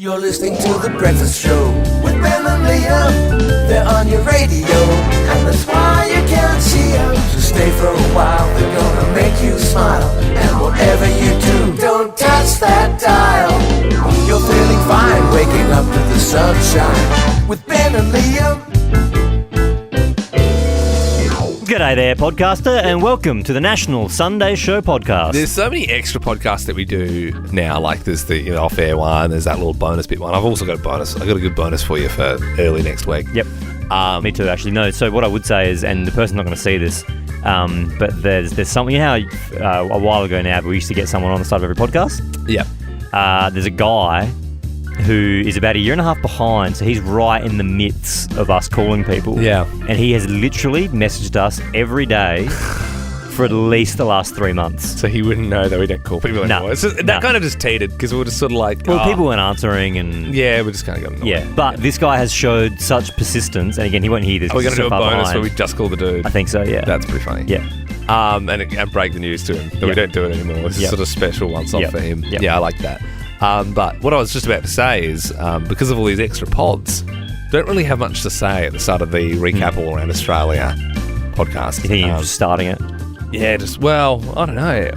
You're listening to The Breakfast Show with Ben and Liam. They're on your radio, and that's why you can't see them. So stay for a while, they're gonna make you smile. And whatever you do, don't touch that dial. You're feeling fine, waking up to the sunshine with Ben and Liam. G'day there, podcaster, and welcome to the National Sunday Show podcast. There's so many extra podcasts that we do now, like there's the off-air one, there's that little bonus bit one. I've also got a bonus. I've got a good bonus for you for early next week. Yep. Me too, actually. No, so what I would say is, and the person's not going to see this, but there's something, you know how a while ago now we used to get someone on the start of every podcast? Yep. There's a guy who is about a year and a half behind, so he's right in the midst of us calling people. Yeah. And he has literally messaged us every day for at least the last 3 months. So he wouldn't know that we don't call people anymore. That kind of just teetered because we were just sort of like... Well, people weren't answering and... Yeah, we just kind of got annoyed. Yeah, but this guy has showed such persistence, and again, he won't hear this. Are we going to do a bonus behind. where we just call the dude? I think so, yeah. That's pretty funny. Yeah. And break the news to him that we don't do it anymore. It's sort of special once-off for him. Yep. Yeah, I like that. But what I was just about to say is, because of all these extra pods, don't really have much to say at the start of the Recap All Around Australia podcast. You think you're just starting it? Yeah, I don't know.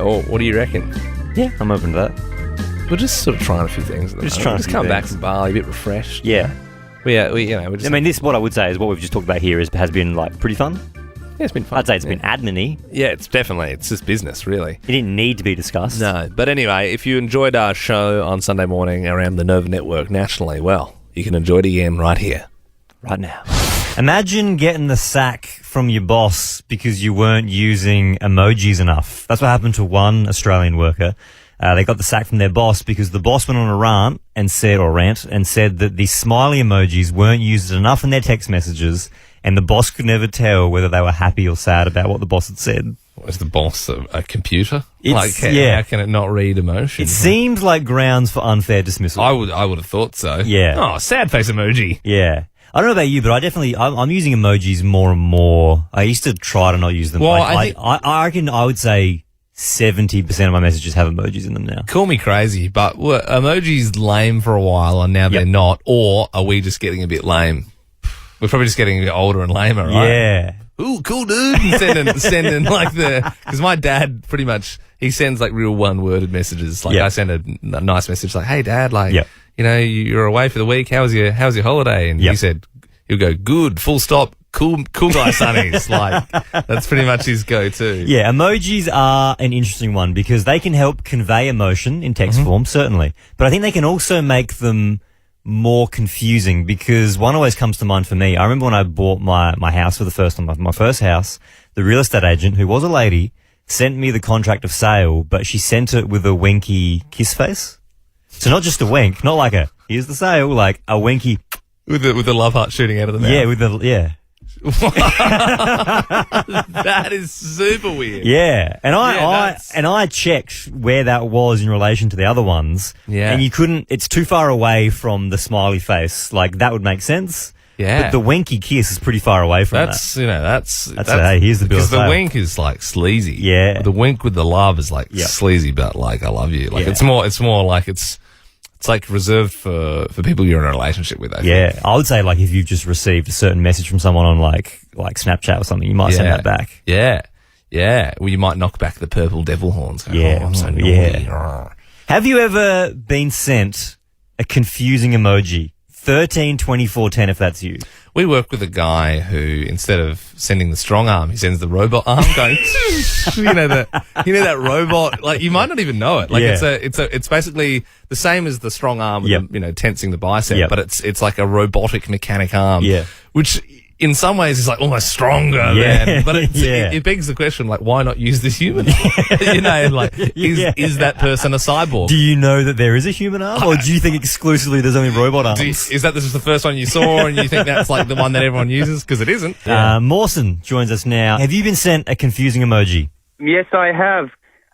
Or what do you reckon? Yeah, I'm open to that. We're just sort of trying a few things. Just come back from Bali a bit refreshed. Yeah. We're just... I mean, what I would say is what we've just talked about here has been like pretty fun. Yeah, it's been fun. I'd say it's been admin-y. Yeah, it's just business, really. It didn't need to be discussed. No, but anyway, if you enjoyed our show on Sunday morning around the Nova Network nationally, well, you can enjoy it again right here. Right now. Imagine getting the sack from your boss because you weren't using emojis enough. That's what happened to one Australian worker. They got the sack from their boss because the boss went on a rant and said that the smiley emojis weren't used enough in their text messages, and the boss could never tell whether they were happy or sad about what the boss had said. Was the boss a computer? How can it not read emotion? It seems like grounds for unfair dismissal. I would have thought so. Yeah. Oh, sad face emoji. Yeah. I don't know about you, but I'm using emojis more and more. I used to try to not use them. Well, I reckon I would say 70% of my messages have emojis in them now. Call me crazy, but were emojis lame for a while and now they're not? Or are we just getting a bit lame? We're probably just getting a bit older and lamer, right? Yeah. Ooh, cool dude. And sending like because my dad pretty much, he sends like real one-worded messages. Like I send a nice message like, hey dad, you're away for the week. How's your holiday? And he'll go, good, full stop. Cool guy sunnies. Like, that's pretty much his go-to. Yeah, emojis are an interesting one because they can help convey emotion in text form, certainly. But I think they can also make them more confusing because one always comes to mind for me. I remember when I bought my house for the first time, my first house, the real estate agent, who was a lady, sent me the contract of sale, but she sent it with a winky kiss face. So not just a wink, not like a, here's the sale, like a winky. With the love heart shooting out of the mouth. Yeah. That is super weird. Yeah, and I checked where that was in relation to the other ones. Yeah, and you couldn't. It's too far away from the smiley face. Like that would make sense. Yeah, but the winky kiss is pretty far away from that's hey, here's the bill. Because the wink is like sleazy. Yeah, the wink with the love is like sleazy, but like I love you. Like it's more like it's like reserved for people you're in a relationship with. I think. I would say like if you've just received a certain message from someone on like Snapchat or something, you might send that back. Yeah. Well, you might knock back the purple devil horns. Go, I'm so naughty. Yeah. Have you ever been sent a confusing emoji? 13 24 10 if that's you. We work with a guy who, instead of sending the strong arm, he sends the robot arm going, you know that robot, like you might not even know it. Like it's basically the same as the strong arm, with the, tensing the bicep, but it's like a robotic mechanic arm, which in some ways is like almost stronger than, but it begs the question, like, why not use this human? Is that person a cyborg? Do you know that there is a human arm, or do you think exclusively there's only robot arms? Is that this is the first one you saw and you think that's like the one that everyone uses? Because it isn't. Mawson joins us now. Have you been sent a confusing emoji? Yes, I have.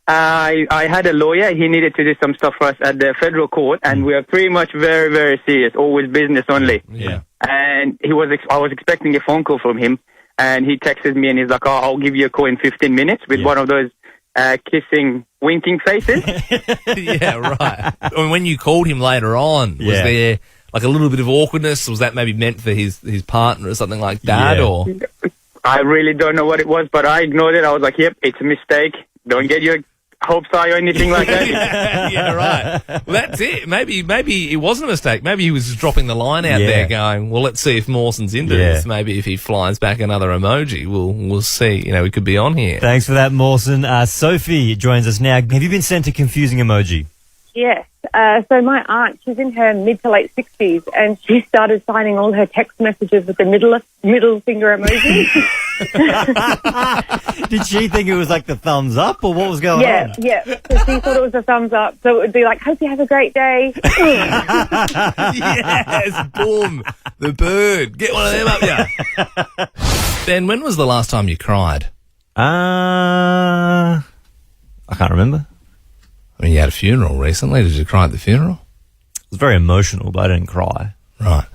I had a lawyer. He needed to do some stuff for us at the federal court, and we are pretty much very, very serious, always business only. Yeah. And I was expecting a phone call from him, and he texted me and he's like, I'll give you a call in 15 minutes with one of those kissing, winking faces. Yeah, right. And when you called him later on, was Yeah. there like a little bit of awkwardness? Was that maybe meant for his partner or something like that? Yeah. Or I really don't know what it was, but I ignored it. I was like, yep, it's a mistake. Don't get your hopes high or anything like that. yeah, right. Well, that's it. Maybe it wasn't a mistake. Maybe he was just dropping the line out Yeah. there, going, "Well, let's see if Mawson's into Yeah. this. Maybe if he flies back another emoji, we'll see. You know, we could be on here." Thanks for that, Mawson. Sophie joins us now. Have you been sent a confusing emoji? Yes. So my aunt, she's in her mid to late 60s, and she started signing all her text messages with the middle finger emoji. Did she think it was like the thumbs up, or what was going on? Yeah. So she thought it was a thumbs up. So it would be like, hope you have a great day. Yes, boom, the bird. Get one of them up, yeah. Ben, when was the last time you cried? I can't remember. I mean, you had a funeral recently. Did you cry at the funeral? It was very emotional, but I didn't cry. Right.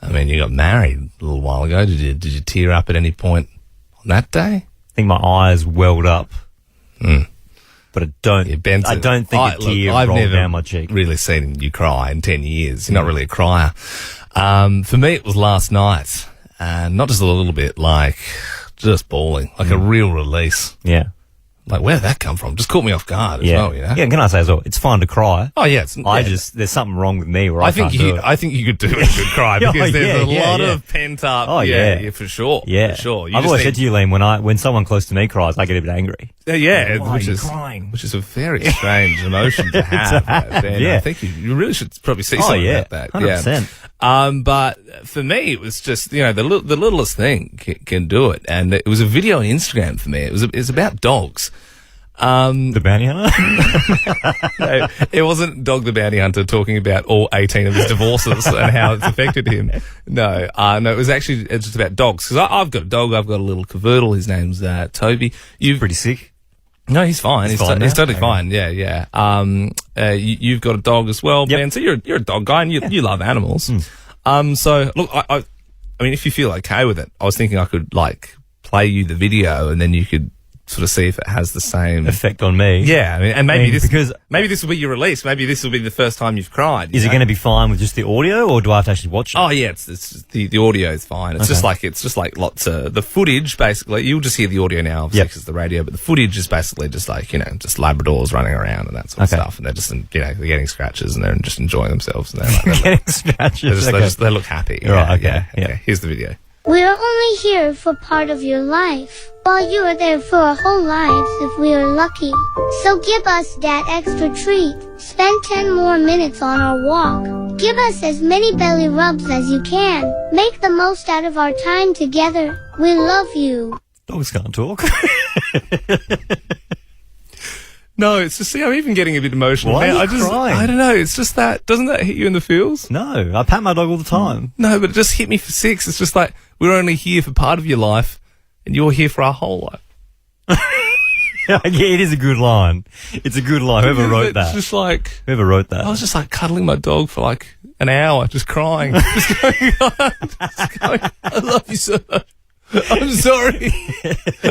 I mean, you got married a little while ago. Did you tear up at any point on that day? I think my eyes welled up. But I don't think a tear I've rolled never down my cheek. really seen you cry in 10 years. You're not really a crier. For me, it was last night. And not just a little bit, like just bawling, like a real release. Yeah. Like, where did that come from? Just caught me off guard as well, you know? Yeah, can I say as well? It's fine to cry. Oh, yeah. There's something wrong with me where I can't do it. I think you could do a good cry because there's a lot yeah. of pent up. Oh, yeah. For sure. Yeah. For sure. I've always said to you, Liam, when someone close to me cries, I get a bit angry. Yeah, Why are you crying? Which is a very strange emotion to have. Ben. Yeah. I think you really should probably see something about that. 100%. Yeah. But for me, it was just, you know, the littlest thing can do it. And it was a video on Instagram for me. It was about dogs. The bounty hunter? No, it wasn't Dog the Bounty Hunter talking about all 18 of his divorces and how it's affected him. No, it was actually just about dogs. Because I've got a dog. I've got a little cavoodle. His name's Toby. Pretty sick. No, he's fine. He's totally fine. Yeah. You've got a dog as well, Yep. Ben. So you're a dog guy and you love animals. So look, I mean, if you feel okay with it, I was thinking I could like play you the video and then you could sort of see if it has the same Effect on me. Yeah, I mean, and maybe this because will be your release. Maybe this will be the first time you've cried. is it going to be fine with just the audio, or do I have to actually watch it? Oh yeah, it's the audio is fine. It's just like lots of the footage. Basically, you'll just hear the audio now, obviously, because it's the radio. But the footage is basically just like just Labradors running around and that sort of stuff, and they're just they're getting scratches and they're just enjoying themselves. And they're like, Getting scratches. they look happy. Right, okay. Yeah. Here's the video. We are only here for part of your life, while you are there for our whole lives if we are lucky. So give us that extra treat. Spend 10 more minutes on our walk. Give us as many belly rubs as you can. Make the most out of our time together. We love you. Dogs can't talk. No, it's just, I'm even getting a bit emotional. Why now. are you crying? I don't know. It's just that, doesn't that hit you in the feels? No, I pat my dog all the time. No, but it just hit me for 6. It's just like, we're only here for part of your life, and you're here for our whole life. Yeah, it is a good line. It's a good line. Whoever wrote that. It's just like, Whoever wrote that. I was just like cuddling my dog for like an hour, just crying. Just going, I love you so much. I'm sorry.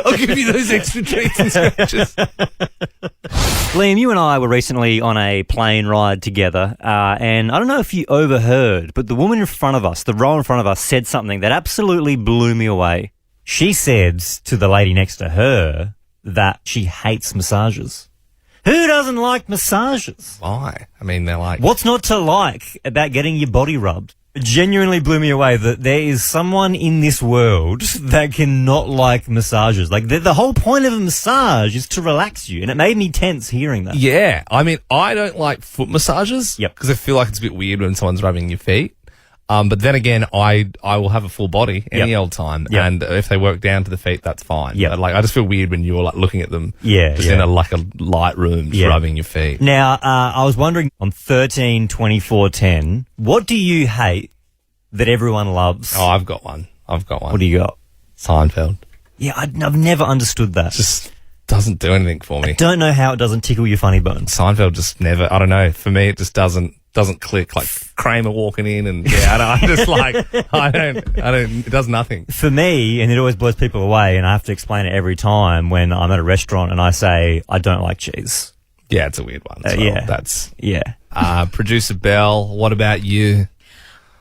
I'll give you those extra treats and scratches. Liam, you and I were recently on a plane ride together, and I don't know if you overheard, but the woman in front of us, the row in front of us, said something that absolutely blew me away. She said to the lady next to her that she hates massages. Who doesn't like massages? Why? I mean, they're like... What's not to like about getting your body rubbed? It genuinely blew me away that there is someone in this world that cannot like massages. Like, the whole point of a massage is to relax you, and it made me tense hearing that. Yeah. I mean, I don't like foot massages. Yep. Because I feel like it's a bit weird when someone's rubbing your feet. But then again, I will have a full body any old time. Yep. And if they work down to the feet, that's fine. Yep. But like, I just feel weird when you're like looking at them. Just in a light room, just rubbing your feet. Now, I was wondering, on 13-24-10, what do you hate that everyone loves? Oh, I've got one. What do you got? Seinfeld. Yeah, I've never understood that. Just doesn't do anything for me. Don't know how it doesn't tickle your funny bones. Seinfeld just never, I don't know. For me, it just doesn't doesn't click. Like Kramer walking in and I'm just like, I don't, it does nothing. For me, and it always blows people away, and I have to explain it every time when I'm at a restaurant and I say, I don't like cheese. Yeah, it's a weird one. As well. Yeah. Producer Belle, what about you?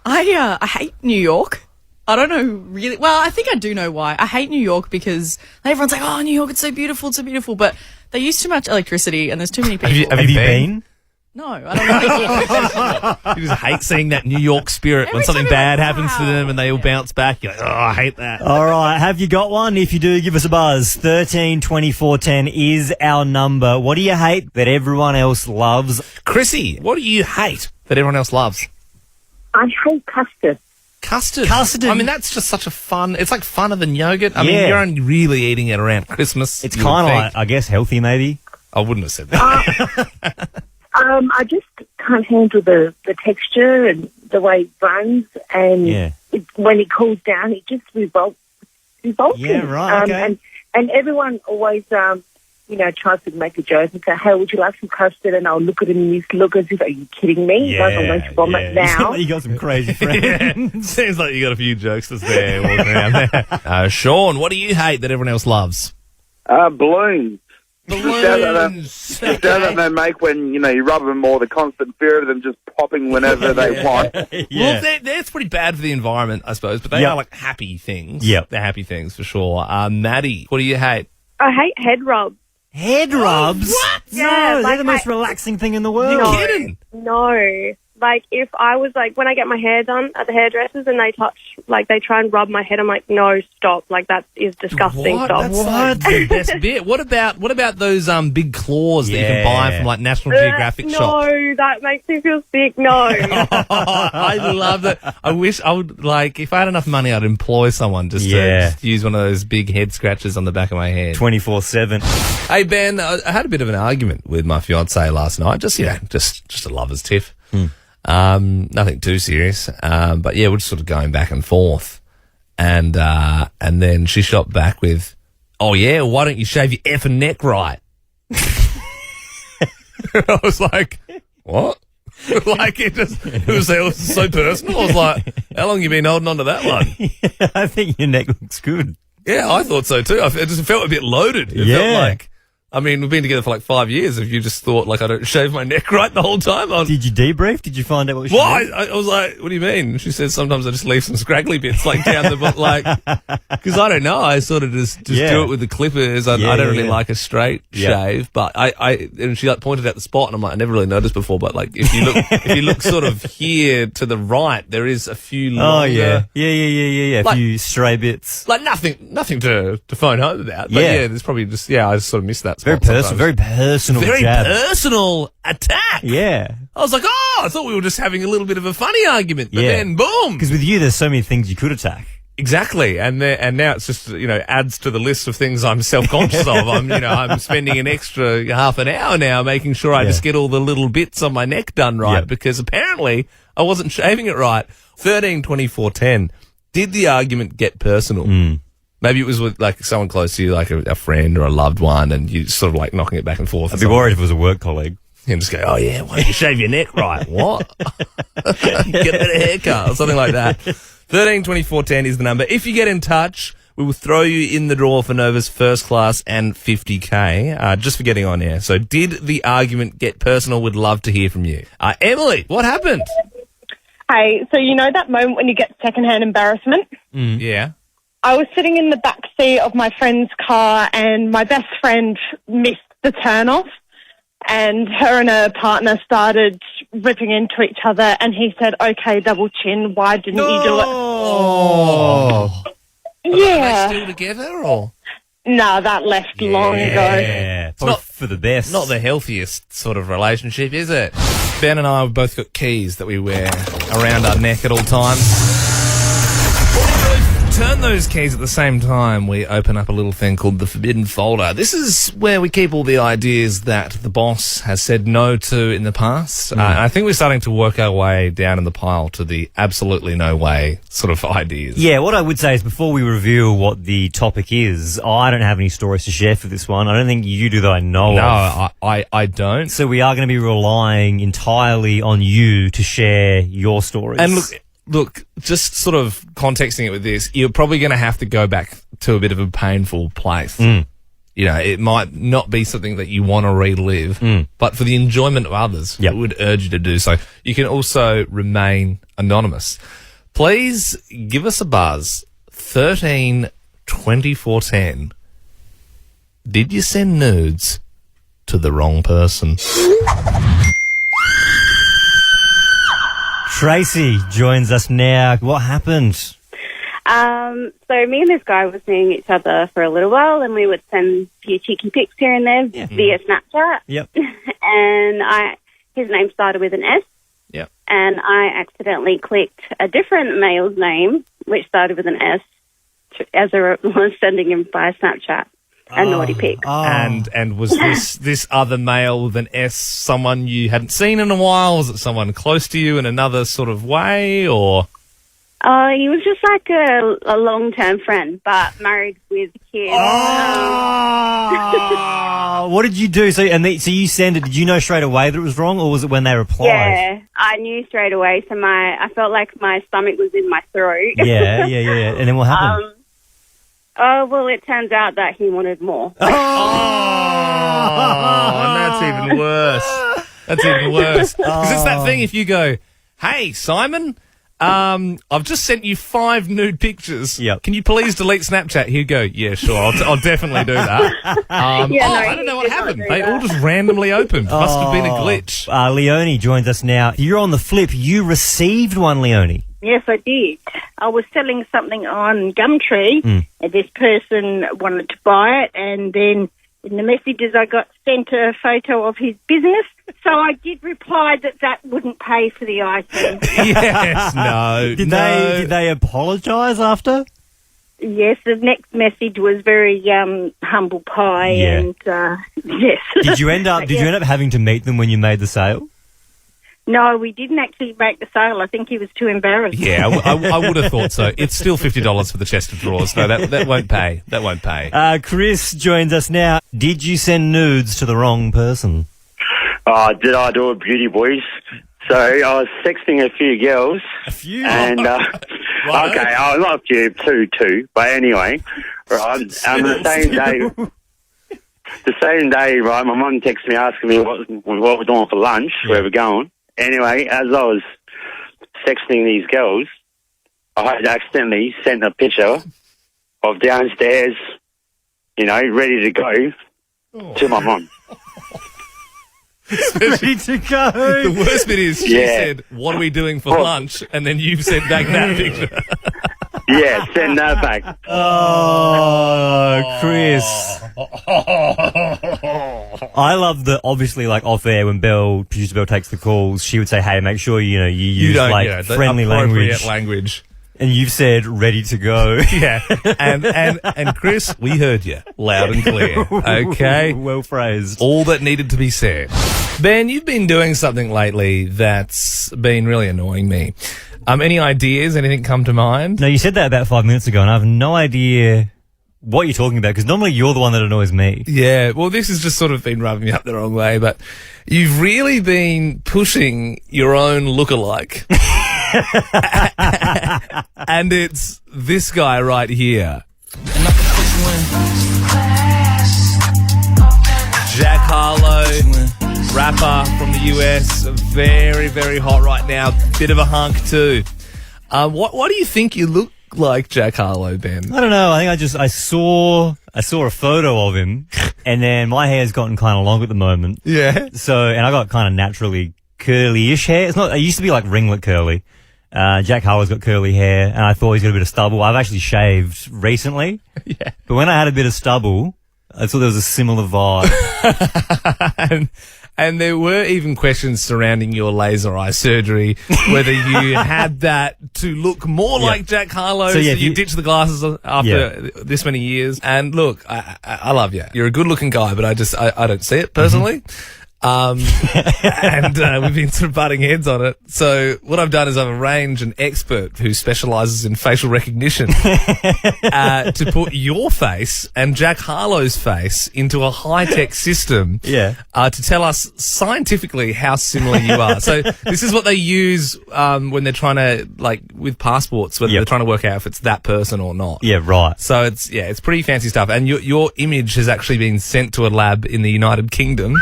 I hate New York. I don't know really. Well, I think I do know why. I hate New York because everyone's like, oh, New York, it's so beautiful, But they use too much electricity and there's too many people. Have you been? No, I don't know. You just hate seeing that New York spirit when Every something time bad you're like, happens to wow. them and they all bounce back. You're like, oh, I hate that. All right. Have you got one? If you do, give us a buzz. 13 24 10 is our number. What do you hate that everyone else loves? Chrissy, what do you hate that everyone else loves? I hate custard. Custard. I mean, that's just such a fun. It's like funner than yogurt. I mean, Yeah. you're only really eating it around Christmas. It's you would kind of think. like, I guess, healthy maybe. I wouldn't have said that. I just can't handle the texture and the way it runs, and Yeah. when it cools down, it just revolts. Yeah, right, okay. And everyone always, tries to make a joke and say, "Hey, would you like some custard?" And I'll look at him and he's look as if, "Are you kidding me? Like, I'm going to vomit now." You got some crazy friends. Seems like you got a few jokesters there walking around there. Sean, what do you hate that everyone else loves? Balloons. Balloons. The sound that they make when, you rub them, or the constant fear of them just popping whenever they want. Yeah. Well, that's pretty bad for the environment, I suppose, but they Yep. are like happy things. Yep. They're happy things for sure. Maddie, what do you hate? I hate head rubs. Head rubs? what? No, Yeah, they're like the most relaxing thing in the world. You're No. kidding. No. Like, if I was, like, when I get my hair done at the hairdressers and they they try and rub my head, I'm like, no, stop. Like, that is disgusting. What? Stop. That's like the best bit. What about those big claws that you can buy Yeah. from like National Geographic shops? No, that makes me feel sick. No. I love that. I wish I would, like, if I had enough money, I'd employ someone just to just use one of those big head scratches on the back of my head. 24/7. Hey, Ben, I had a bit of an argument with my fiance last night. Just a lover's tiff. Nothing too serious. But yeah, we're just sort of going back and forth. And then she shot back with, "Oh yeah, why don't you shave your effing neck right?" I was like, "What?" Like it was so personal. I was like, "How long you been holding on to that one?" I think your neck looks good. Yeah, I thought so too. It just felt a bit loaded. It felt like, I mean, we've been together for like 5 years. If you just thought like I don't shave my neck right the whole time, Did you debrief? Did you find out what she Why? did? I was like, what do you mean? She said sometimes I just leave some scraggly bits like down the butt, like, because I don't know. I sort of just do it with the clippers. I don't really like a straight shave, but and she like pointed out the spot, and I'm like, I never really noticed before, but like if you look sort of here to the right, there is a few longer. Yeah. A Like- few stray bits. Like nothing to phone home about. But Yeah. there's probably just I just sort of missed that spot Very personal. sometimes. Very personal. Very jab. personal attack. Yeah. I was like, I thought we were just having a little bit of a funny argument, but then boom. Because with you, there's so many things you could attack. Exactly, and now it's just adds to the list of things I'm self-conscious of. I'm spending an extra half an hour now making sure I just get all the little bits on my neck done right because apparently I wasn't shaving it right. 13 24 10. Did the argument get personal? Maybe it was with like someone close to you, like a friend or a loved one, and you sort of like knocking it back and forth. I'd be worried if it was a work colleague. And just go, oh yeah, why don't you shave your neck right? What? Get a better haircut or something like that. 13 24 10 is the number. If you get in touch, we will throw you in the draw for Nova's first class and 50K, just for getting on air. So did the argument get personal? Would love to hear from you. Emily, what happened? Hey, so you know that moment when you get secondhand embarrassment? Yeah. I was sitting in the back seat of my friend's car and my best friend missed the turn-off and her and her partner started ripping into each other and he said, okay, double chin, why didn't you do it? Oh. Are they Yeah. still together or? No, that left long ago. Yeah. It's not- not for the best. Not the healthiest sort of relationship, is it? Ben and I have both got keys that we wear around our neck at all times. turn those keys at the same time, we open up a little thing called the Forbidden Folder. This is where we keep all the ideas that the boss has said no to in the past. And I think we're starting to work our way down in the pile to the absolutely no way sort of ideas. Yeah, what I would say is before we reveal what the topic is, I don't have any stories to share for this one. I don't think you do that I know of. No, I don't. So we are going to be relying entirely on you to share your stories. And look, just sort of contexting it with this, you're probably going to have to go back to a bit of a painful place. You know, it might not be something that you want to relive, but for the enjoyment of others, I would urge you to do so. You can also remain anonymous. Please give us a buzz, 13 24 10. Did you send nudes to the wrong person? Tracy joins us now. What happened? So me and this guy were seeing each other for a little while, and we would send a few cheeky pics here and there via Snapchat. Yep. And his name started with an S. Yep. And I accidentally clicked a different male's name, which started with an S, as I was sending him via Snapchat. A naughty pic. And was this other male with an S someone you hadn't seen in a while? Was it someone close to you in another sort of way, or? He was just like a long-term friend, but married with kids. What did you do? So you sent it. Did you know straight away that it was wrong, or was it when they replied? Yeah, I knew straight away. So I felt like my stomach was in my throat. Yeah. And then what happened? Well, it turns out that he wanted more. And that's even worse. That's even worse. Because it's that thing if you go, hey, Simon, I've just sent you 5 nude pictures. Yep. Can you please delete Snapchat? He'd go, yeah, sure, I'll definitely do that. I don't know what happened. They all just randomly opened. Must have been a glitch. Leonie joins us now. You're on the flip. You received one, Leonie. Yes, I did. I was selling something on Gumtree, and this person wanted to buy it, and then in the messages I got sent a photo of his business, so I did reply that wouldn't pay for the item. Yes, no. Did they apologise after? Yes, the next message was very humble pie, and yes. Did you end up having to meet them when you made the sale? No, we didn't actually make the sale. I think he was too embarrassed. Yeah, I would have thought so. It's still $50 for the chest of drawers. No, that won't pay. That won't pay. Chris joins us now. Did you send nudes to the wrong person? Did I do a beauty, boys? So I was texting a few girls. A few? And, okay, not a few, two. But anyway, right, the same day, right, my mum texted me asking me what we're doing for lunch, where we're going. Anyway, as I was texting these girls, I had accidentally sent a picture of downstairs, ready to go to my mum. Ready to go. The worst bit is she said, what are we doing for lunch? And then you sent back that picture. Yeah, send that back. Oh, Chris. I love that, obviously, like off air when producer Belle takes the calls, she would say, hey, make sure, you use friendly language. And you've said ready to go. Yeah. And Chris, we heard you loud and clear. Okay. Well phrased. All that needed to be said. Ben, you've been doing something lately that's been really annoying me. Any ideas? Anything come to mind? No, you said that about 5 minutes ago, and I have no idea what you're talking about, because normally you're the one that annoys me. Yeah, well, this has just sort of been rubbing me up the wrong way, but you've really been pushing your own lookalike. And it's this guy right here. Jack Harlow, rapper from the US, very, very hot right now. Bit of a hunk too. What do you think you look like, Jack Harlow, Ben? I don't know. I think I saw a photo of him, and then my hair's gotten kind of long at the moment. Yeah. So, and I got kind of naturally curly-ish hair. It used to be like ringlet curly. Jack Harlow's got curly hair, and I thought he's got a bit of stubble. I've actually shaved recently. Yeah. But when I had a bit of stubble, I thought there was a similar vibe. And there were even questions surrounding your laser eye surgery, whether you had that to look more like Jack Harlow. So, yeah, you ditch the glasses after this many years. And look, I love you. You're a good-looking guy, but I don't see it personally. And we've been sort of butting heads on it. So what I've done is I've arranged an expert who specialises in facial recognition to put your face and Jack Harlow's face into a high-tech system to tell us scientifically how similar you are. So this is what they use when they're trying to, like, with passports, whether they're trying to work out if it's that person or not. Yeah, right. So it's pretty fancy stuff. And your image has actually been sent to a lab in the United Kingdom.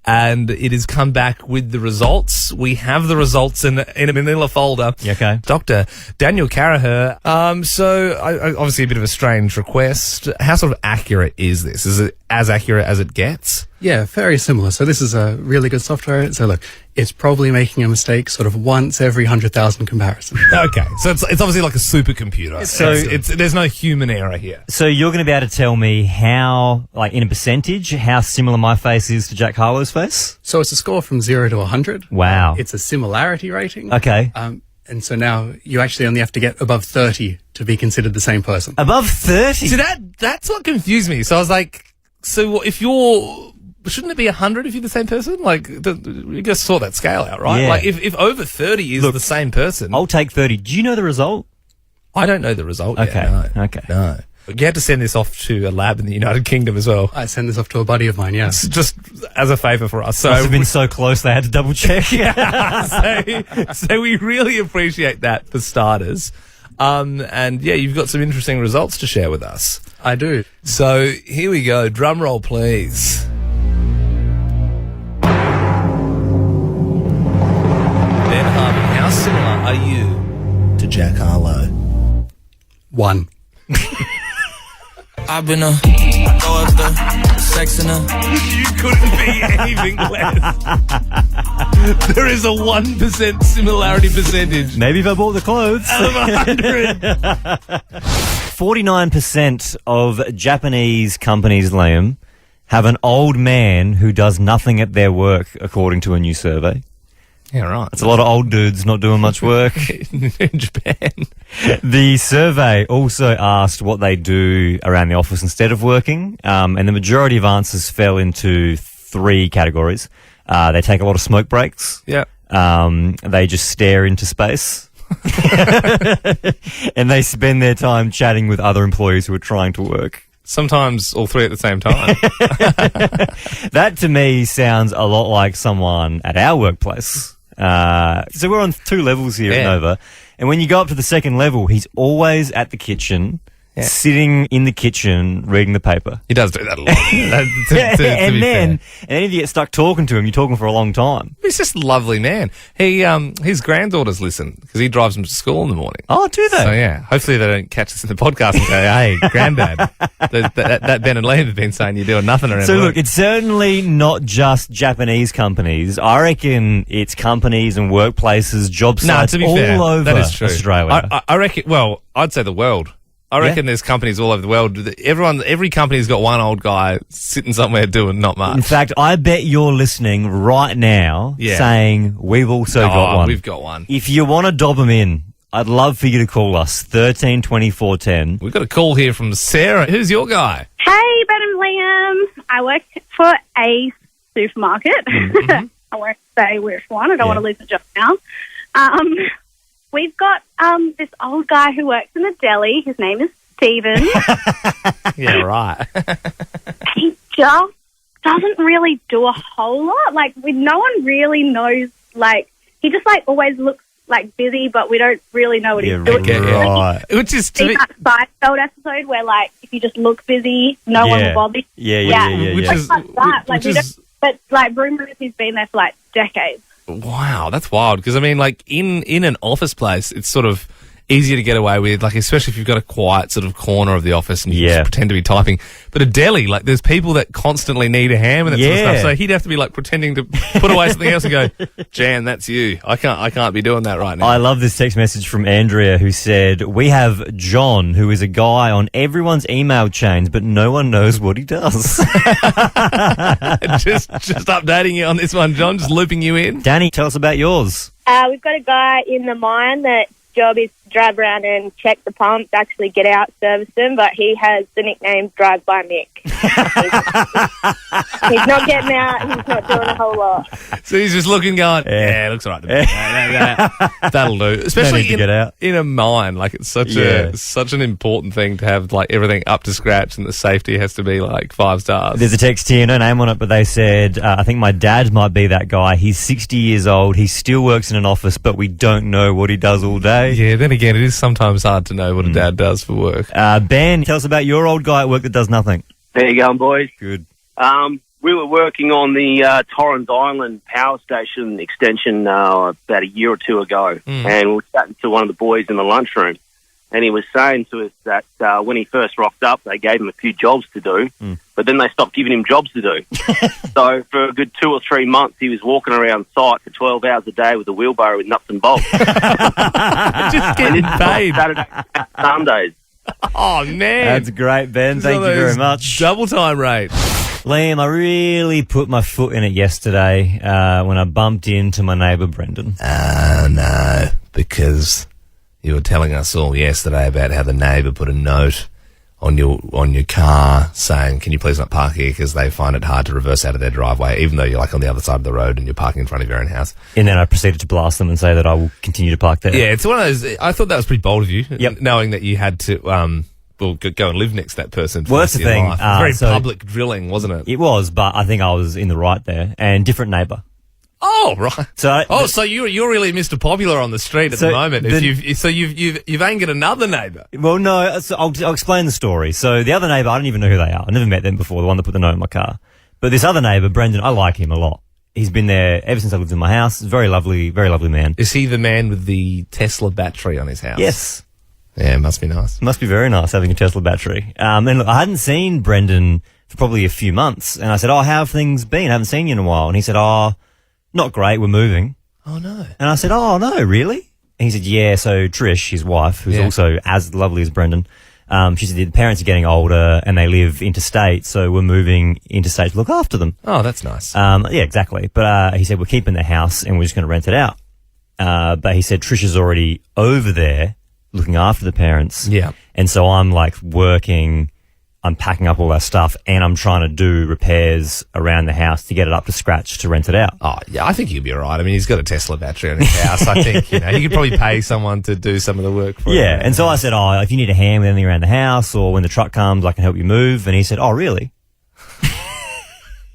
And it has come back with the results. We have the results in a manila folder. Okay. Dr. Daniel Carraher. So obviously a bit of a strange request. How sort of accurate is this? Is it as accurate as it gets? Yeah, very similar. So this is a really good software. So look, it's probably making a mistake sort of once every 100,000 comparisons. Okay. So it's obviously like a supercomputer. So there's no human error here. So you're going to be able to tell me how, like in a percentage, how similar my face is to Jack Harlow's face? So it's a score from 0 to 100. Wow. It's a similarity rating. Okay. And so now you actually only have to get above 30 to be considered the same person. Above 30? See, that's what confused me. So I was like, so if shouldn't it be 100 if you're the same person? Like, you got to sort that scale out, right? Yeah. Like, if over 30 is the same person. I'll take 30. Do you know the result? I don't know the result Okay. yet. No. Okay. No. You have to send this off to a lab in the United Kingdom as well. I send this off to a buddy of mine, yeah. Just as a favour for us. So Must have been so close they had to double check. so we really appreciate that for starters. And yeah, you've got some interesting results to share with us. I do. So here we go. Drum roll, please. Ben Harvey, how similar are you to Jack Harlow? 1. I've been throw up the sex in You couldn't be anything less. There is a 1% similarity percentage. Maybe if I bought the clothes. Out of 100. 49% of Japanese companies, Liam, have an old man who does nothing at their work, according to a new survey. Yeah, right. It's a lot of old dudes not doing much work. in Japan. The survey also asked what they do around the office instead of working, and the majority of answers fell into 3 categories. They take a lot of smoke breaks. Yeah. They just stare into space. And they spend their time chatting with other employees who are trying to work. Sometimes all 3 at the same time. That to me sounds a lot like someone at our workplace. So we're on 2 levels here at Nova. And when you go up to the second level, he's always at the kitchen, sitting in the kitchen, reading the paper. He does do that a lot. And then if you get stuck talking to him, you're talking for a long time. He's just a lovely man. His granddaughters listen because he drives them to school in the morning. Oh, do they? So yeah, hopefully they don't catch us in the podcast and go, "Hey, granddad, that Ben and Liam have been saying you're doing nothing around." So work. look, it's certainly not just Japanese companies. I reckon it's companies and workplaces, job sites to be all fair, over that is true. Australia. I reckon. Well, I'd say the world. I reckon there's companies all over the world. Every company's got one old guy sitting somewhere doing not much. In fact, I bet you're listening right now saying we've also got one. We've got one. If you want to dob them in, I'd love for you to call us, 13 24 10. We've got a call here from Sarah. Who's your guy? Hey, Ben and Liam. I work for a supermarket. Mm-hmm. I won't say which one. I don't want to lose it just now. We've got this old guy who works in the deli. His name is Stephen. Yeah, right. He just doesn't really do a whole lot. Like, no one really knows. Like, he just always looks busy, but we don't really know what he's doing. Right. Which is See that Seinfeld episode where if you just look busy, no one will bother you. But rumor is he's been there for decades. Wow, that's wild. Because, I mean, in an office place, it's sort of easier to get away with, especially if you've got a quiet sort of corner of the office and you just pretend to be typing. But a deli, there's people that constantly need a ham and that sort of stuff. So he'd have to be, pretending to put away something else and go, Jan, that's you. I can't be doing that right now. I love this text message from Andrea who said, we have John, who is a guy on everyone's email chains, but no one knows what he does. just updating you on this one, John, just looping you in. Danny, tell us about yours. We've got a guy in the mine that job is to drive around and check the pumps, actually get out, service them, but he has the nickname Drive By Mick. He's not getting out, he's not doing a whole lot. So he's just looking, going, yeah, it looks all right to me. That'll do. Especially to get out. in a mine, like it's such an important thing to have like everything up to scratch, and the safety has to be like 5 stars. There's a text here, no name on it, but they said, I think my dad might be that guy. He's 60 years old. He still works in an office, but we don't know what he does all day. Yeah, then again, it is sometimes hard to know what a dad does for work. Ben, tell us about your old guy at work that does nothing. There you go, boys. Good. We were working on the Torrens Island power station extension about a year or two ago, and we were chatting to one of the boys in the lunchroom, and he was saying to us that when he first rocked up, they gave him a few jobs to do, but then they stopped giving him jobs to do. So for a good 2 or 3 months, he was walking around site for 12 hours a day with a wheelbarrow with nuts and bolts. Just getting paid. Saturdays and Sundays. Oh, man. That's great, Ben. Thank you very much. Double time rate. Liam, I really put my foot in it yesterday when I bumped into my neighbour, Brendan. No, because you were telling us all yesterday about how the neighbour put a note on your car saying, can you please not park here because they find it hard to reverse out of their driveway, even though you're like on the other side of the road and you're parking in front of your own house. And then I proceeded to blast them and say that I will continue to park there. Yeah, it's one of those, I thought that was pretty bold of you, knowing that you had to go and live next to that person. Well, that's the thing. Very public drilling, wasn't it? It was, but I think I was in the right there. And different neighbour. Oh, right. So you're really Mr. Popular on the street at the moment. You've angered another neighbour. Well, no. So I'll explain the story. So the other neighbour, I don't even know who they are. I never met them before. The one that put the note in my car. But this other neighbour, Brendan, I like him a lot. He's been there ever since I lived in my house. Very lovely man. Is he the man with the Tesla battery on his house? Yes. Yeah, it must be nice. Must be very nice having a Tesla battery. And look, I hadn't seen Brendan for probably a few months. And I said, how have things been? I haven't seen you in a while. And he said, not great, we're moving. Oh, no. And I said, oh, no, really? And he said, yeah, so Trish, his wife, who's also as lovely as Brendan, she said the parents are getting older and they live interstate, so we're moving interstate to look after them. Oh, that's nice. Yeah, exactly. But he said, we're keeping the house and we're just going to rent it out. But he said Trish is already over there looking after the parents. Yeah. And so I'm like working, I'm packing up all that stuff, and I'm trying to do repairs around the house to get it up to scratch to rent it out. Oh, yeah, I think he'll be all right. I mean, he's got a Tesla battery on his house. I think, he could probably pay someone to do some of the work for him. Yeah, and so I said, if you need a hand with anything around the house or when the truck comes, I can help you move. And he said, oh, really?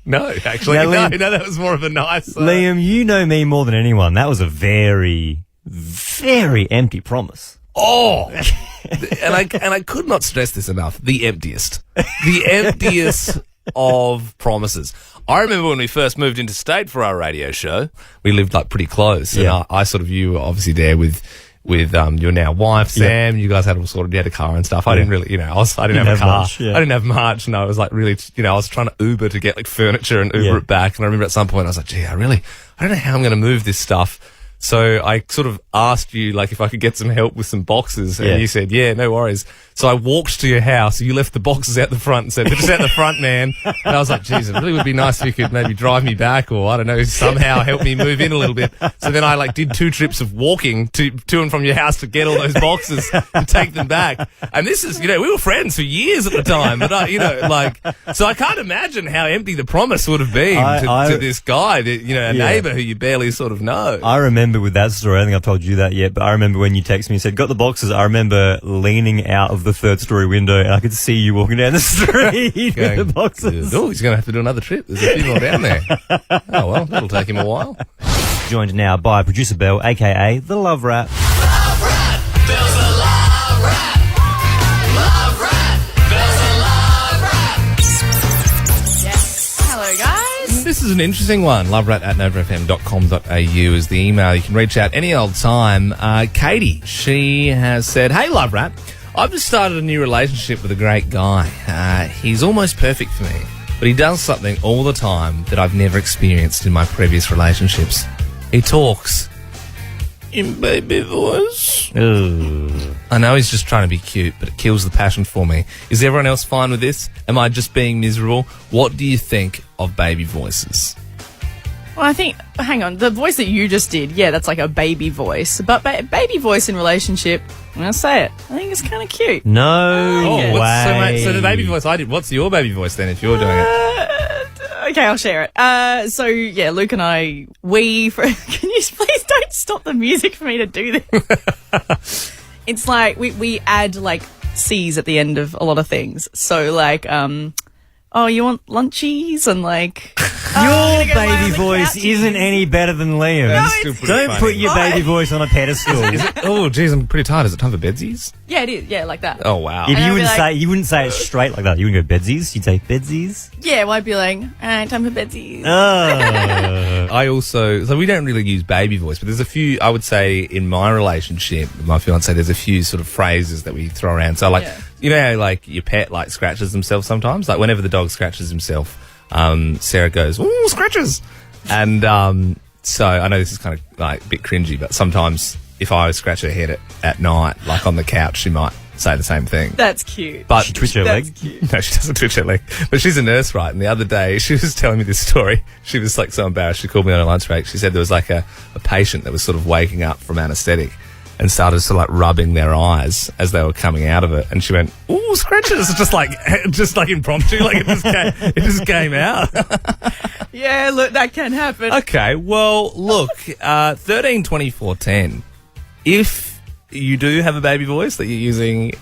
No, actually, no, that was more of a nice... Liam, you know me more than anyone. That was a very, very empty promise. Oh, and I could not stress this enough. The emptiest of promises. I remember when we first moved into state for our radio show, we lived like pretty close. Yeah. And I sort of, you were obviously there with your now wife, Sam. You guys had all sorted, you had a car and stuff. I didn't really, I didn't have a car. Much, yeah. I didn't have much. And I was like really, I was trying to Uber to get like furniture and Uber it back. And I remember at some point I was like, gee, I don't know how I'm going to move this stuff. So I sort of asked you, like, if I could get some help with some boxes, and you said, yeah, no worries. So I walked to your house, you left the boxes out the front and said, they're just out the front, man. And I was like, geez, it really would be nice if you could maybe drive me back or, I don't know, somehow help me move in a little bit. So then I, did 2 trips of walking to and from your house to get all those boxes and take them back. And this is, we were friends for years at the time, but so I can't imagine how empty the promise would have been to this guy, a neighbour who you barely sort of know. I remember with that story, I don't think I've told you that yet, but I remember when you texted me and said, got the boxes, I remember leaning out of the 3rd story window and I could see you walking down the street with the boxes. Oh, he's going to have to do another trip. There's a few more down there. Oh, well, that'll take him a while. Joined now by Producer Belle, a.k.a. The Love Rat. Love Rat, Belle's a love rat. Love Rat, Belle's a love rat. Yes. Hello, guys. This is an interesting one. loverat@novafm.com.au is the email. You can reach out any old time. Katie, she has said, hey, Love Rat, I've just started a new relationship with a great guy. He's almost perfect for me, but he does something all the time that I've never experienced in my previous relationships. He talks in baby voice. Ooh. I know he's just trying to be cute, but it kills the passion for me. Is everyone else fine with this? Am I just being miserable? What do you think of baby voices? Well, I think, hang on, the voice that you just did, yeah, that's like a baby voice. But baby voice in relationship, I'm going to say it, I think it's kind of cute. No way. So the baby voice I did, what's your baby voice then if you're doing it? Okay, I'll share it. So, yeah, Luke and I, can you please don't stop the music for me to do this? It's like, we add, like, C's at the end of a lot of things. So, like, oh, you want lunchies? And like, your baby voice isn't any better than Liam's. Don't put your baby voice on a pedestal. Oh, geez, I'm pretty tired. Is it time for bedsies? Yeah, it is. Yeah, like that. Oh, wow. If you wouldn't say it straight like that. You wouldn't go bedsies. You'd say bedsies. Yeah, well, I'd be like, all right, time for bedsies. I also, so we don't really use baby voice, but there's a few, I would say, in my relationship with my fiance, there's a few sort of phrases that we throw around. So, like, you know how, like, your pet, like, scratches themselves sometimes? Like, whenever the dog scratches himself, Sarah goes, ooh, scratches! And so I know this is kind of, like, a bit cringy, but sometimes if I scratch her head at night, like, on the couch, she might say the same thing. That's cute. But she twitch her leg? Cute. No, she doesn't twitch her leg. But she's a nurse, right? And the other day, she was telling me this story. She was, like, so embarrassed. She called me on her lunch break. She said there was, like, a patient that was sort of waking up from anaesthetic and started sort of, like, rubbing their eyes as they were coming out of it. And she went, ooh, scratches! just like impromptu. Like, it just came out. Yeah, look, that can happen. Okay, well, look, 13 24 10. If you do have a baby voice that you're using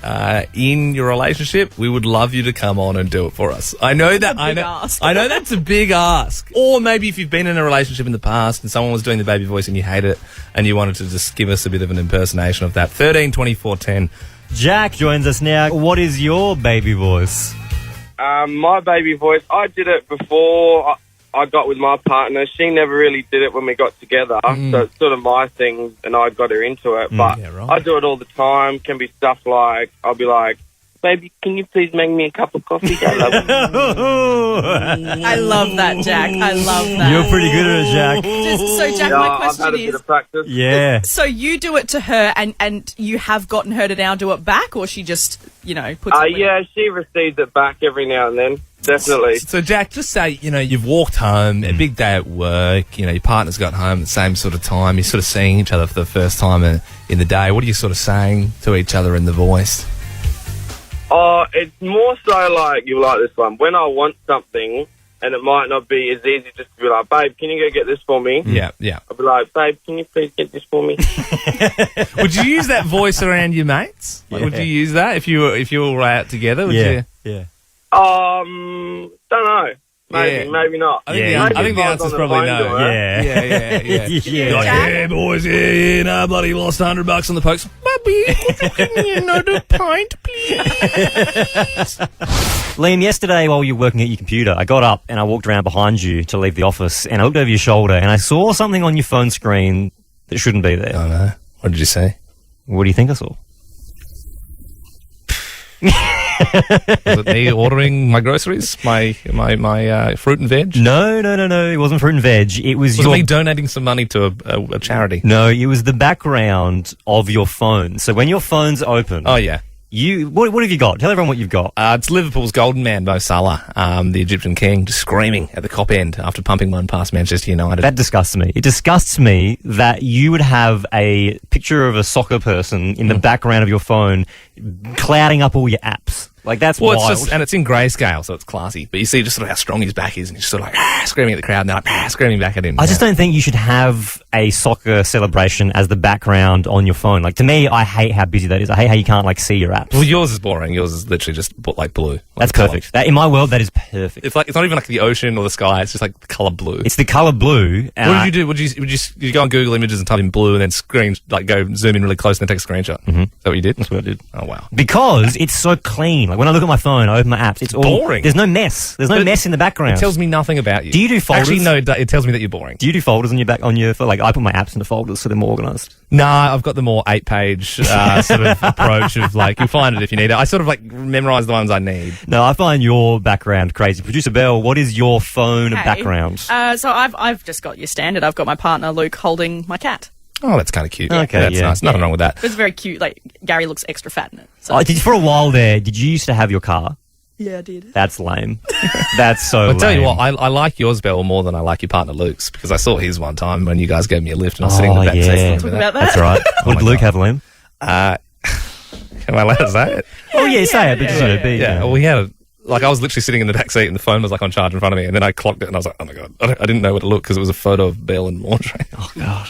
in your relationship, we would love you to come on and do it for us. I know that's a big ask. Or maybe if you've been in a relationship in the past and someone was doing the baby voice and you hate it and you wanted to just give us a bit of an impersonation of that. 13 24 10. Jack joins us now. What is your baby voice? My baby voice, I did it before I got with my partner. She never really did it when we got together, so it's sort of my thing, and I got her into it. But I do it all the time. Can be stuff like, I'll be like, baby, can you please make me a cup of coffee? I love it. I love that, Jack. I love that. You're pretty good at it, Jack. So, Jack, my question I've had a bit of practice. Yeah. So you do it to her, and you have gotten her to now do it back, or she just, puts it yeah, she receives it back every now and then. Definitely. So, Jack, just say, you've walked home, a big day at work, your partner's got home at the same sort of time, you're sort of seeing each other for the first time in the day. What are you sort of saying to each other in the voice? Oh, it's more so like, you like this one. When I want something, and it might not be as easy just to be like, babe, can you go get this for me? Yeah. I'll be like, babe, can you please get this for me? Would you use that voice around your mates? Like, would you use that if you were all out together? Would you? Yeah. Don't know. Maybe not. I think the answer's probably no. Yeah. Like, boys, I bloody lost $100 on the pokes. Bobby, could you give me another pint, please? Liam, yesterday while you were working at your computer, I got up and I walked around behind you to leave the office, and I looked over your shoulder and I saw something on your phone screen that shouldn't be there. Oh, no. What did you say? What do you think I saw? Was it me ordering my groceries, my fruit and veg? No. It wasn't fruit and veg. It was me donating some money to a charity. No, it was the background of your phone. So when your phone's open. Oh, yeah. What have you got? Tell everyone what you've got. It's Liverpool's golden man, Mo Salah, the Egyptian king, just screaming at the cop end after pumping one past Manchester United. That disgusts me. It disgusts me that you would have a picture of a soccer person in the background of your phone clouding up all your apps. Like, that's wild. And it's in grayscale, so it's classy. But you see just sort of how strong his back is, and he's sort of like, screaming at the crowd, and they're like, screaming back at him. I just don't think you should have a soccer celebration as the background on your phone. Like, to me, I hate how busy that is. I hate how you can't, see your apps. Well, yours is boring. Yours is literally just, blue. That's perfect. In my world, that is perfect. It's not even like the ocean or the sky. It's just like the colour blue. It's the colour blue. What did you do? Would you go on Google Images and type in blue and then go zoom in really close and then take a screenshot? Mm-hmm. Is that what you did? That's what I did. Oh, wow. Because it's so clean. Like, when I look at my phone, I open my apps, it's all boring. There's no mess. There's no mess in the background. It tells me nothing about you. Do you do folders? Actually, no, it tells me that you're boring. Do you do folders on your phone? Like, I put my apps into folders so they're more organised. No, I've got the more 8-page sort of approach of you'll find it if you need it. I sort of memorise the ones I need. No, I find your background crazy. Producer Belle, what is your phone background? So I've just got your standard. I've got my partner Luke holding my cat. Oh, that's kind of cute. Okay, that's nice. Nothing wrong with that. It's very cute. Like, Gary looks extra fat in it. So. For a while there, did you used to have your car? Yeah, I did. That's lame. That's so I'll lame. tell you what, I like yours, Belle, more than I like your partner Luke's, because I saw his one time when you guys gave me a lift and I was sitting in the back seat. yeah. Talk about that. That's right. What did Luke have, Liam? Am I allowed to say it? Oh, yeah, say it, but just, Well, we had I was literally sitting in the back seat and the phone was like on charge in front of me, and then I clocked it and I was like, oh my God, I didn't know what to look because it was a photo of Belle in lingerie. Oh, God.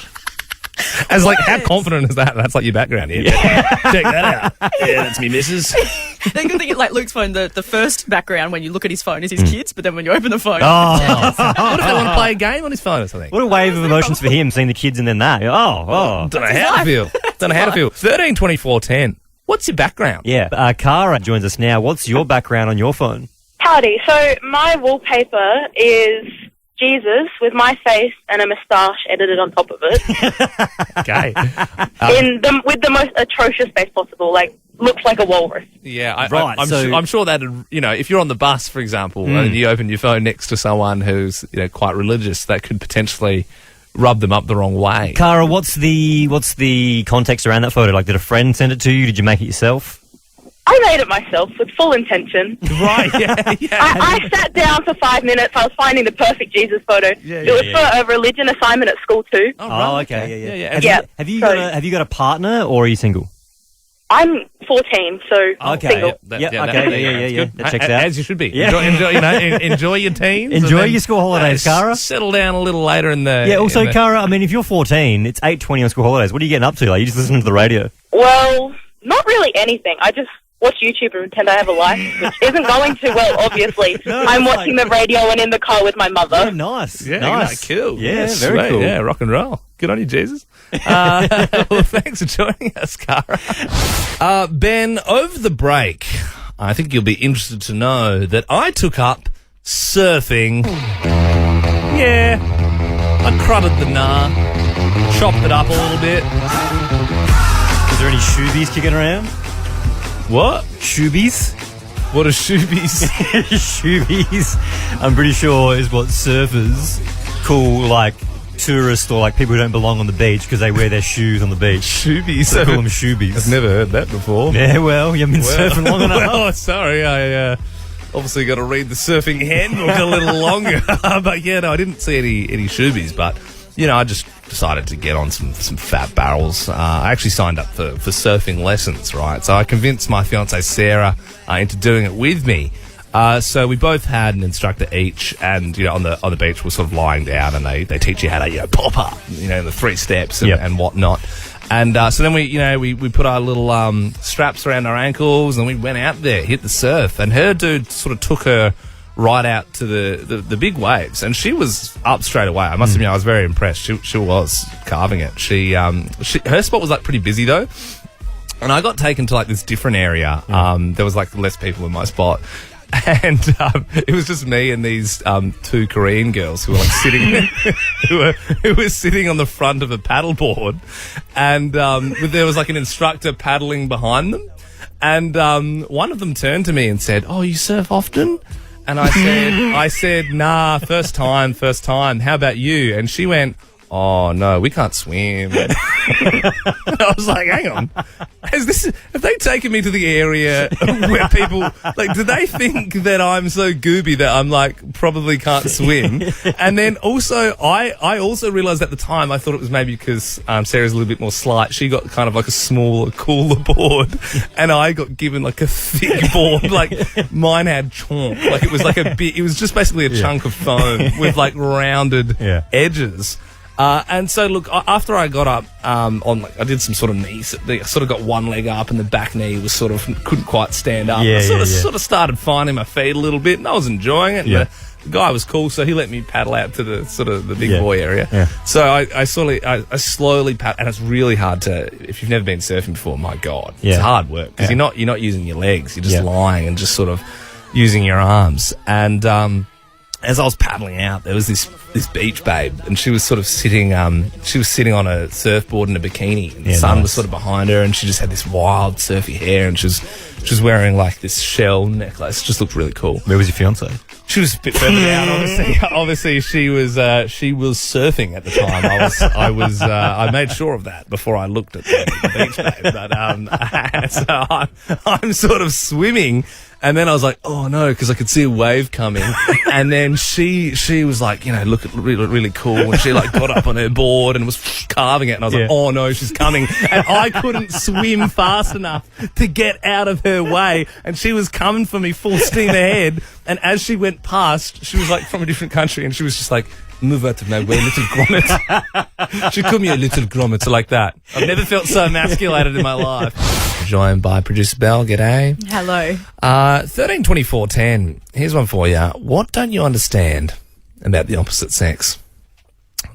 As like, how confident is that? That's like your background here. Check that out. Yeah, that's me, missus. The good thing is, like Luke's phone, the first background when you look at his phone is his kids, but then when you open the phone, Oh. What if they want to play a game on his phone or something? What a wave of emotions for him, seeing the kids and then that. Oh. Don't know how to feel. 13, 24, 10. What's your background? Yeah. Cara joins us now. What's your background on your phone? Howdy. So my wallpaper is Jesus with my face and a moustache edited on top of it. Okay. With the most atrocious face possible, like looks like a walrus. Yeah, I'm sure that, if you're on the bus, for example, and you open your phone next to someone who's quite religious, that could potentially rub them up the wrong way. Cara, what's the context around that photo? Like, did a friend send it to you? Did you make it yourself? I made it myself with full intention. Right, yeah. I sat down for 5 minutes. I was finding the perfect Jesus photo. It was for a religion assignment at school too. Oh, okay. Yeah. Have you got a partner or are you single? I'm 14, so single. Yeah. That checks out. As you should be. Yeah. Enjoy your teens. Enjoy your school holidays, Cara. Settle down a little later in the... Yeah, also, Cara, I mean, if you're 14, it's 8:20 on school holidays. What are you getting up to? Like, you just listen to the radio? Well, not really anything. I just watch YouTube and pretend I have a life, which isn't going too well, obviously. I'm watching the radio and in the car with my mother. Yeah, nice. Yeah, nice. Cool. Yeah, Sweet. very cool. Yeah, rock and roll. Good on you, Jesus. Well, thanks for joining us, Cara. Ben, over the break, I think you'll be interested to know that I took up surfing. Yeah, I crudded the chopped it up a little bit. Is there any shoebies kicking around? What? Shoebies? What are shoebies? Shoebies, I'm pretty sure, is what surfers call, like, tourists or, like, people who don't belong on the beach because they wear their shoes on the beach. Shoebies? So they call them shoebies. I've never heard that before. Yeah, well, you've been surfing long enough. Well, sorry, I obviously got to read the surfing handbook a little longer. But, yeah, no, I didn't see any shoebies, but... I just decided to get on some fat barrels. I actually signed up for surfing lessons, right? So I convinced my fiancée Sarah into doing it with me. So we both had an instructor each, and on the beach we're sort of lying down, and they teach you how to pop up, the 3 steps and whatnot. And so then we put our little straps around our ankles, and we went out there, hit the surf, and her dude sort of took her right out to the big waves, and she was up straight away. I must admit, I was very impressed. She was carving it. Her spot was like pretty busy though, and I got taken to like this different area. There was like less people in my spot, and it was just me and these 2 Korean girls who were like sitting who were sitting on the front of a paddleboard, and there was like an instructor paddling behind them, and one of them turned to me and said, "Oh, you surf often?" And I said, "Nah, first time. How about you?" And she went, "Oh, no, we can't swim." I was like, hang on. Have they taken me to the area where people, like, do they think that I'm so gooby that I'm, like, probably can't swim? And then also, I also realised at the time, I thought it was maybe because Sarah's a little bit more slight. She got kind of like a smaller, cooler board, and I got given, like, a thick board. Like, mine had chalk. Like, it was like it was just basically a chunk of foam with, like, rounded edges. And so, look, after I got up, I did some sort of knees. I sort of got one leg up and the back knee was sort of, couldn't quite stand up. I sort of started finding my feet a little bit, and I was enjoying it. And the guy was cool, so he let me paddle out to the sort of the big boy area. Yeah. So I slowly paddle, and it's really hard to, if you've never been surfing before, my God, it's hard work because you're not using your legs, you're just lying and just sort of using your arms. And as I was paddling out, there was this beach babe, and she was sort of sitting on a surfboard in a bikini, and the sun was sort of behind her, and she just had this wild surfy hair, and she was wearing like this shell necklace. It just looked really cool. Where was your fiance? She was a bit further down, obviously. Obviously, she was surfing at the time. I made sure of that before I looked at the beach babe. But so I'm sort of swimming, And then I was like, oh no, because I could see a wave coming. And then she was like, look really cool. And she like got up on her board and was carving it. And I was like, oh no, she's coming. And I couldn't swim fast enough to get out of her way. And she was coming for me full steam ahead. And as she went past, she was like from a different country, and she was just like, move out of my way, little grommet. She called me a little grommet like that. I've never felt so emasculated in my life. Joined by producer Belle. G'day. Hello. 13, 24, 10. Here's one for you. What don't you understand about the opposite sex?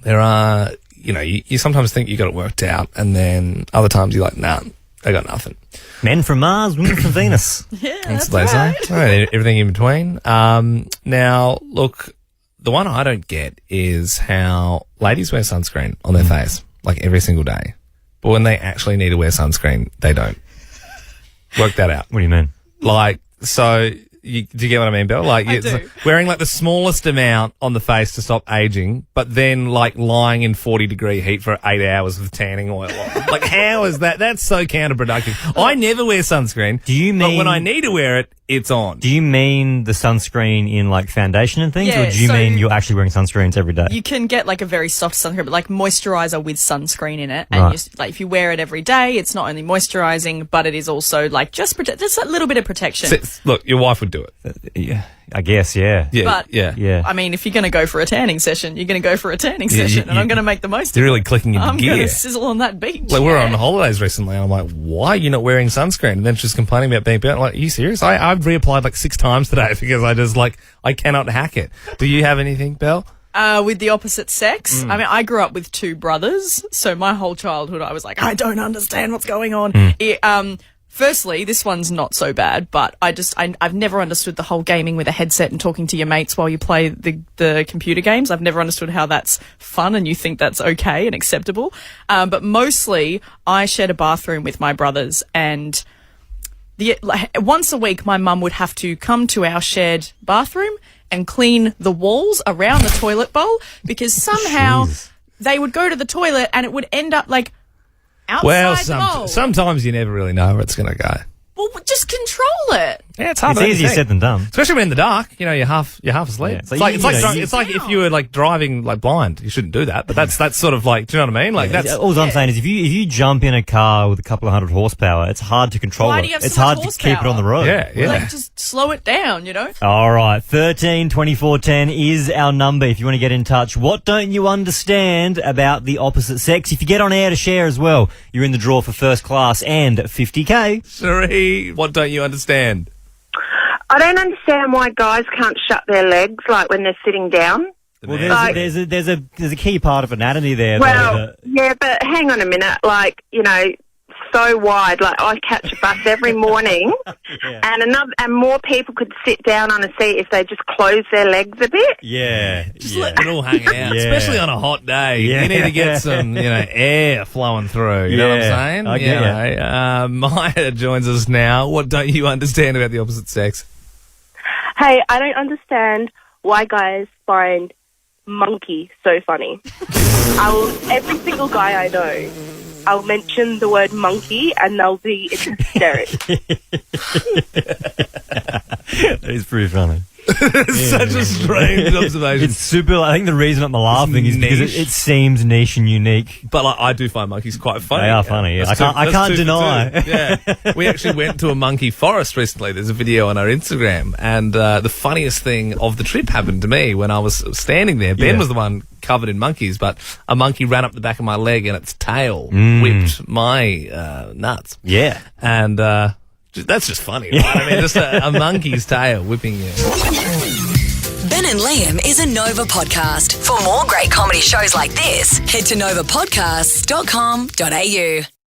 There are, you sometimes think you got it worked out, and then other times you're like, nah, they got nothing. Men from Mars, women from Venus. Yeah, that's what they say. All right, everything in between. Now, look, the one I don't get is how ladies wear sunscreen on their face, like every single day. But when they actually need to wear sunscreen, they don't. Work that out. What do you mean? Like, so, do you get what I mean, Bill? Like, I it's do. wearing like the smallest amount on the face to stop aging, but then like lying in 40-degree heat for 8 hours with tanning oil on. Like, how is that? That's so counterproductive. I never wear sunscreen. Do you mean... But when I need to wear it, it's on. Do you mean the sunscreen in like foundation and things, Yeah, or do you so- mean you're actually wearing sunscreens every day? You can get like a very soft sunscreen, but like moisturizer with sunscreen in it. And Right. like if you wear it every day, it's not only moisturizing, but it is also like just a little bit of protection. Look, your wife would do it. Yeah, I guess, yeah. But yeah. I mean, if you're going to go for a tanning session, you're going to go for a tanning Yeah, session, and you- I'm going to make the most You're of it. really clicking into I'm gear. going to sizzle on that beach. Like, we were on holidays recently, and I'm like, why are you not wearing sunscreen? And then she's complaining about being burnt. Like, are you serious? I've reapplied like 6 times today because I cannot hack it. Do you have anything, Belle? With the opposite sex. I mean, I grew up with 2 brothers, so my whole childhood I was like, I don't understand what's going on. Firstly, this one's not so bad, but I've never understood the whole gaming with a headset and talking to your mates while you play the computer games. I've never understood how that's fun and you think that's okay and acceptable. But mostly, I shared a bathroom with my brothers, and once a week, my mum would have to come to our shared bathroom and clean the walls around the toilet bowl, because somehow they would go to the toilet and it would end up like outside the bowl. Sometimes you never really know where it's going to go. Well, just control it. Yeah, it's hard. It's easier said than done. Especially when in the dark. You're half asleep. Yeah, It's like if you were like driving like blind. You shouldn't do that. But that's sort of like, do you know what I mean? Like that's all I'm saying is if you jump in a car with a couple of 100 horsepower, it's hard to control Why it. do you have It's so much hard to keep it on the road. Yeah. Like, just slow it down, you know? All right, 13 24 10 is our number if you want to get in touch. What don't you understand about the opposite sex? If you get on air to share as well, you're in the draw for first class and 50k. Sheree, what don't you understand? I don't understand why guys can't shut their legs like when they're sitting down. Well, Like- there's a key part of anatomy there. Well, yeah, but hang on a minute. Like, so wide. Like, I catch a bus every morning, and more people could sit down on a seat if they just close their legs a bit. Yeah. Just let it all hang out, Yeah. especially on a hot day. Yeah. You need to get some, air flowing through. You know what I'm saying? I get ya. Maya joins us now. What don't you understand about the opposite sex? Hey, I don't understand why guys find monkey so funny. Every single guy I know, I'll mention the word monkey and they'll be in hysterics. That is pretty funny. It's such a strange observation. It's super. I think the reason I'm laughing is because niche. it seems niche and unique. But I do find monkeys quite funny. They are funny. Yeah. That's I can't 2 for deny. 2. Yeah, we actually went to a monkey forest recently. There's a video on our Instagram, and the funniest thing of the trip happened to me when I was standing there. Ben was the one covered in monkeys, but a monkey ran up the back of my leg and its tail whipped my nuts. Yeah, and that's just funny, right? I mean, just a monkey's tail whipping you. Ben and Liam is a Nova podcast. For more great comedy shows like this, head to novapodcasts.com.au.